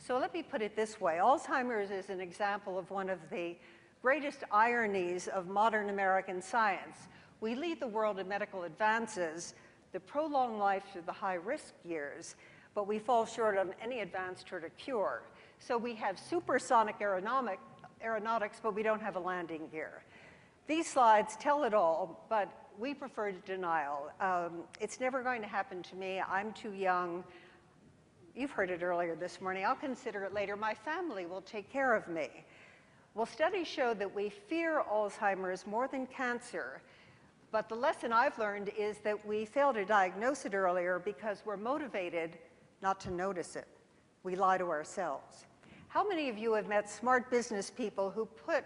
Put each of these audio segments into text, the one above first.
So let me put it this way. Alzheimer's is an example of one of the greatest ironies of modern American science. We lead the world in medical advances that prolong life through the high-risk years, but we fall short on any advance toward a cure. So we have supersonic aeronautics, but we don't have a landing gear. These slides tell it all, but we prefer denial. It's never going to happen to me. I'm too young. You've heard it earlier this morning. I'll consider it later. My family will take care of me. Well, studies show that we fear Alzheimer's more than cancer, but the lesson I've learned is that we fail to diagnose it earlier because we're motivated not to notice it. We lie to ourselves. How many of you have met smart business people who put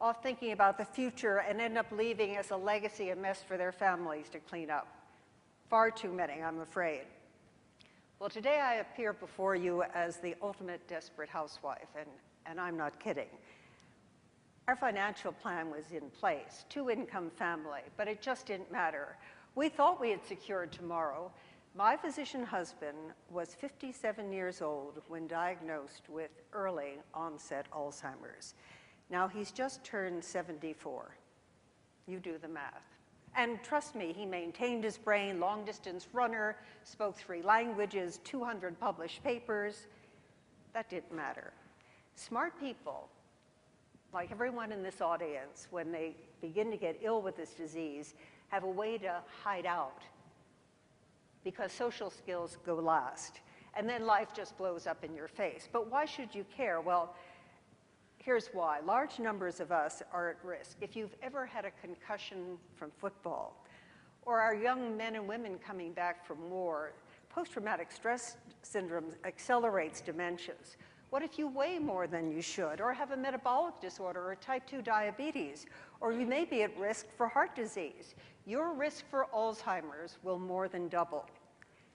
off thinking about the future and end up leaving as a legacy a mess for their families to clean up? Far too many, I'm afraid. Well, today I appear before you as the ultimate desperate housewife, and I'm not kidding. Our financial plan was in place, two-income family, but it just didn't matter. We thought we had secured tomorrow. My physician husband was 57 years old when diagnosed with early onset Alzheimer's. Now he's just turned 74. You do the math. And trust me, he maintained his brain, long-distance runner, spoke 3 languages, 200 published papers. That didn't matter. Smart people, like everyone in this audience, when they begin to get ill with this disease, have a way to hide out because social skills go last. And then life just blows up in your face. But why should you care? Well, here's why. Large numbers of us are at risk. If you've ever had a concussion from football, or our young men and women coming back from war, post-traumatic stress syndrome accelerates dementias. What if you weigh more than you should, or have a metabolic disorder, or type 2 diabetes, or you may be at risk for heart disease? Your risk for Alzheimer's will more than double.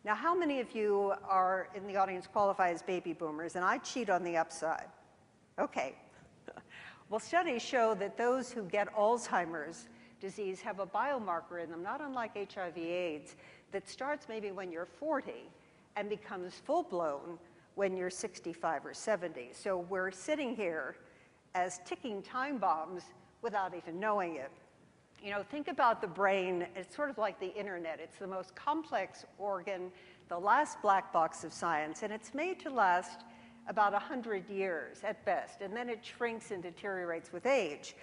Now, how many of you are in the audience qualify as baby boomers? And I cheat on the upside. Okay. Well, studies show that those who get Alzheimer's disease have a biomarker in them, not unlike HIV/AIDS, that starts maybe when you're 40 and becomes full-blown when you're 65 or 70. So we're sitting here as ticking time bombs without even knowing it. You know, think about the brain. It's sort of like the internet. It's the most complex organ, the last black box of science, and it's made to last about 100 years at best, and then it shrinks and deteriorates with age.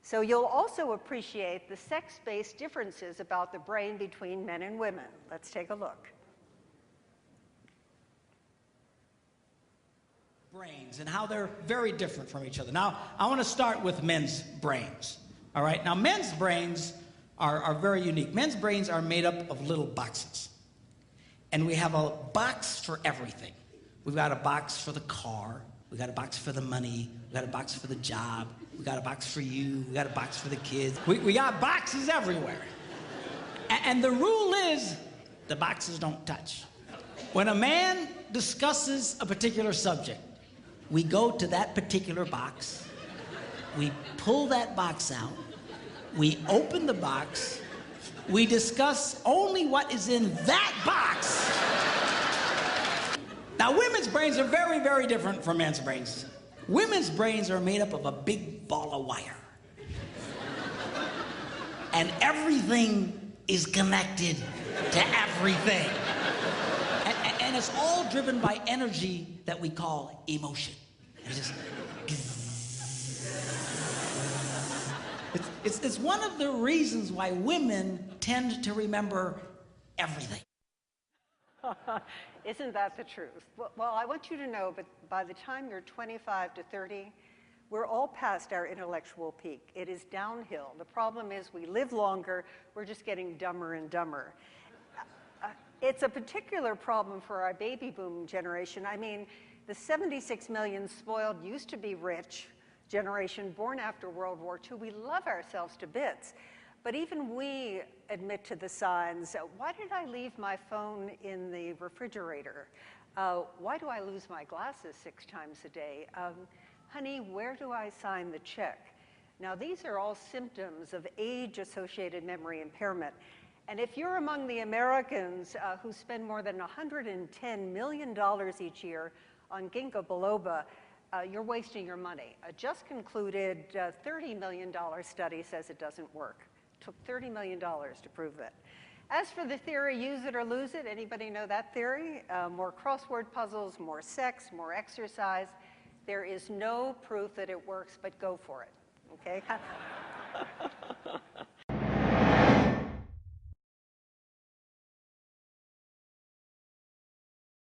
So you'll also appreciate the sex-based differences about the brain between men and women. Let's take a look. Brains and how they're very different from each other. Now, I want to start with men's brains. All right, now men's brains are very unique. Men's brains are made up of little boxes. And we have a box for everything. We've got a box for the car, we got a box for the money, we got a box for the job, we got a box for you, we got a box for the kids. We got boxes everywhere. And the rule is, the boxes don't touch. When a man discusses a particular subject, we go to that particular box, we pull that box out, we open the box, we discuss only what is in that box. Now, women's brains are very, very different from men's brains. Women's brains are made up of a big ball of wire. And everything is connected to everything. And it's all driven by energy that we call emotion. It's one of the reasons why women tend to remember everything. Isn't that the truth? Well, I want you to know, but by the time you're 25 to 30, we're all past our intellectual peak. It is downhill. The problem is we live longer, we're just getting dumber and dumber. It's a particular problem for our baby boom generation. I mean, the 76 million spoiled, used to be rich generation born after World War II, we love ourselves to bits. But even we admit to the signs. Why did I leave my phone in the refrigerator? Why do I lose my glasses 6 times a day? Honey, where do I sign the check? Now, these are all symptoms of age-associated memory impairment. And if you're among the Americans who spend more than $110 million each year on ginkgo biloba, you're wasting your money. A just concluded $30 million study says it doesn't work. It took $30 million to prove that. As for the theory, use it or lose it, anybody know that theory? More crossword puzzles, more sex, more exercise. There is no proof that it works, but go for it, okay?